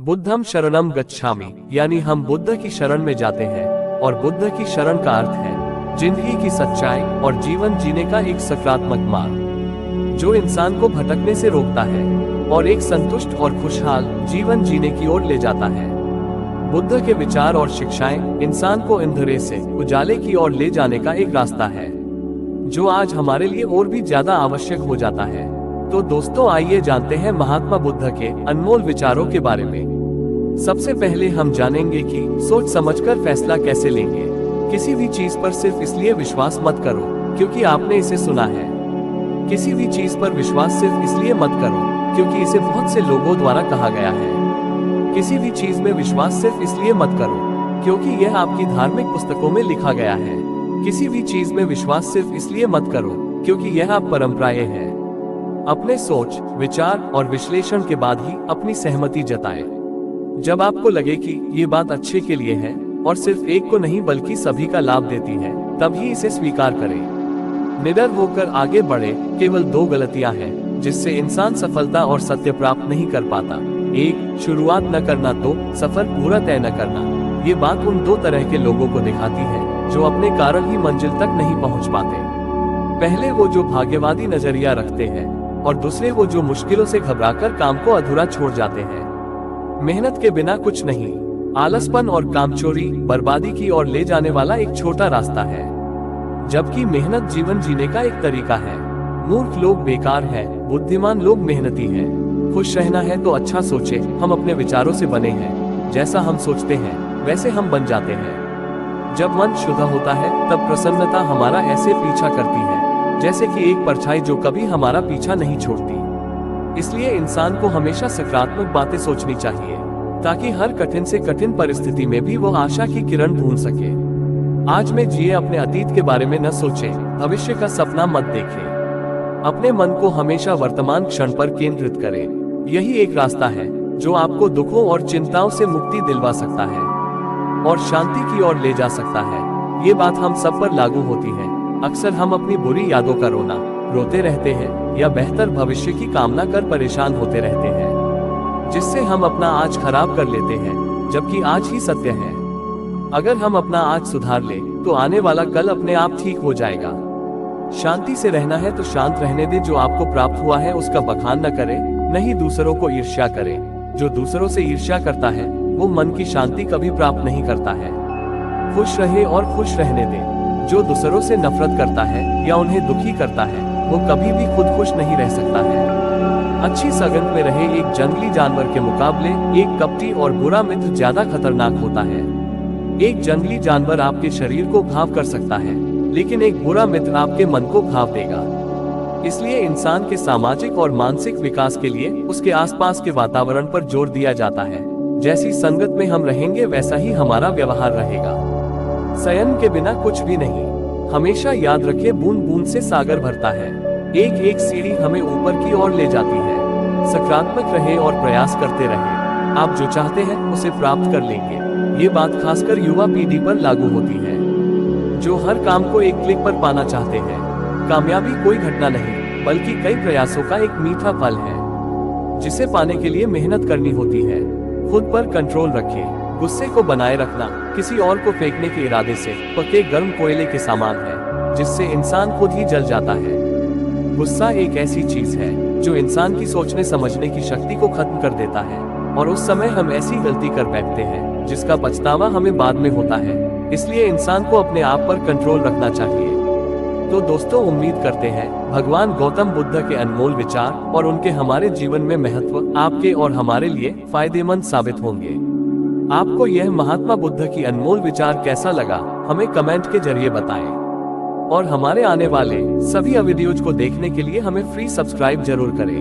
बुद्धम शरणम गच्छामि, यानी हम बुद्ध की शरण में जाते हैं। और बुद्ध की शरण का अर्थ है जिंदगी की सच्चाई और जीवन जीने का एक सकारात्मक मार्ग, जो इंसान को भटकने से रोकता है और एक संतुष्ट और खुशहाल जीवन जीने की ओर ले जाता है। बुद्ध के विचार और शिक्षाएं इंसान को अंधेरे से उजाले की ओर ले जाने का एक रास्ता है, जो आज हमारे लिए और भी ज्यादा आवश्यक हो जाता है। तो दोस्तों, आइए जानते हैं महात्मा बुद्ध के अनमोल विचारों के बारे में। सबसे पहले हम जानेंगे कि सोच समझकर फैसला कैसे लेंगे। किसी भी चीज पर सिर्फ इसलिए विश्वास मत करो क्योंकि आपने इसे सुना है। किसी भी चीज पर विश्वास सिर्फ इसलिए मत करो क्योंकि इसे बहुत से लोगों द्वारा कहा गया है। किसी भी चीज में विश्वास सिर्फ इसलिए मत करो क्योंकि यह आपकी धार्मिक पुस्तकों में लिखा गया है। किसी भी चीज में विश्वास सिर्फ इसलिए मत करो क्योंकि यह आप परंपराएं हैं। अपने सोच, विचार और विश्लेषण के बाद ही अपनी सहमति जताएं। जब आपको लगे कि ये बात अच्छे के लिए है और सिर्फ एक को नहीं बल्कि सभी का लाभ देती है, तभी इसे स्वीकार करें। निडर होकर आगे बढ़े। केवल 2 गलतियां हैं जिससे इंसान सफलता और सत्य प्राप्त नहीं कर पाता। 1, शुरुआत न करना, 2, सफर पूरा तय न करना। ये बात उन 2 तरह के लोगों को दिखाती है जो अपने कारण ही मंजिल तक नहीं पहुंच पाते। पहले वो जो भाग्यवादी नजरिया रखते हैं और दूसरे वो जो मुश्किलों से घबराकर काम को अधूरा छोड़ जाते हैं। मेहनत के बिना कुछ नहीं। आलसपन और कामचोरी बर्बादी की ओर ले जाने वाला एक छोटा रास्ता है, जबकि मेहनत जीवन जीने का एक तरीका है। मूर्ख लोग बेकार है, बुद्धिमान लोग मेहनती हैं। खुश रहना है तो अच्छा सोचे। हम अपने विचारों से बने हैं। जैसा हम सोचते हैं वैसे हम बन जाते हैं। जब मन शुद्ध होता है तब प्रसन्नता हमारा ऐसे पीछा करती है जैसे कि एक परछाई जो कभी हमारा पीछा नहीं छोड़ती। इसलिए इंसान को हमेशा सकारात्मक बातें सोचनी चाहिए ताकि हर कठिन से कठिन परिस्थिति में भी वो आशा की किरण ढूंढ सके। आज में जिए, अपने अतीत के बारे में न सोचे, भविष्य का सपना मत देखे। अपने मन को हमेशा वर्तमान क्षण पर केंद्रित करें। यही एक रास्ता है जो आपको दुखों और चिंताओं से मुक्ति दिलवा सकता है और शांति की ओर ले जा सकता है। ये बात हम सब पर लागू होती है। अक्सर हम अपनी बुरी यादों का रोते रहते हैं या बेहतर भविष्य की कामना कर परेशान होते रहते हैं, जिससे हम अपना आज खराब कर लेते हैं, जबकि आज ही सत्य है। अगर हम अपना आज सुधार ले तो आने वाला कल अपने आप ठीक हो जाएगा। शांति से रहना है तो शांत रहने दे। जो आपको प्राप्त हुआ है उसका बखान न करे, नहीं दूसरों को ईर्ष्या करे। जो दूसरों से ईर्ष्या करता है वो मन की शांति कभी प्राप्त नहीं करता है। खुश रहे और खुश रहने दे। जो दूसरों से नफरत करता है या उन्हें दुखी करता है वो कभी भी खुद खुश नहीं रह सकता है। अच्छी संगत में रहे। एक जंगली जानवर के मुकाबले एक कपटी और बुरा मित्र ज्यादा खतरनाक होता है। एक जंगली जानवर आपके शरीर को घाव कर सकता है, लेकिन एक बुरा मित्र आपके मन को घाव देगा। इसलिए इंसान के सामाजिक और मानसिक विकास के लिए उसके आसपास के वातावरण पर जोर दिया जाता है। जैसी संगत में हम रहेंगे वैसा ही हमारा व्यवहार रहेगा। संयम के बिना कुछ भी नहीं। हमेशा याद रखें, बूंद बूंद से सागर भरता है। एक एक सीढ़ी हमें ऊपर की ओर ले जाती है। सकारात्मक रहे और प्रयास करते रहे। आप जो चाहते हैं उसे प्राप्त कर लेंगे। ये बात खासकर युवा पीढ़ी पर लागू होती है, जो हर काम को एक क्लिक पर पाना चाहते हैं। कामयाबी कोई घटना नहीं बल्कि कई प्रयासों का एक मीठा फल है, जिसे पाने के लिए मेहनत करनी होती है। खुद पर कंट्रोल रखें। गुस्से को बनाए रखना किसी और को फेंकने के इरादे से पके गर्म कोयले के समान है, जिससे इंसान खुद ही जल जाता है। गुस्सा एक ऐसी चीज है जो इंसान की सोचने समझने की शक्ति को खत्म कर देता है और उस समय हम ऐसी गलती कर बैठते हैं जिसका पछतावा हमें बाद में होता है। इसलिए इंसान को अपने आप पर कंट्रोल रखना चाहिए। तो दोस्तों, उम्मीद करते हैं भगवान गौतम बुद्ध के अनमोल विचार और उनके हमारे जीवन में महत्व आपके और हमारे लिए फायदेमंद साबित होंगे। आपको यह महात्मा बुद्ध की अनमोल विचार कैसा लगा, हमें कमेंट के जरिए बताएं। और हमारे आने वाले सभी वीडियोज को देखने के लिए हमें फ्री सब्सक्राइब जरूर करें।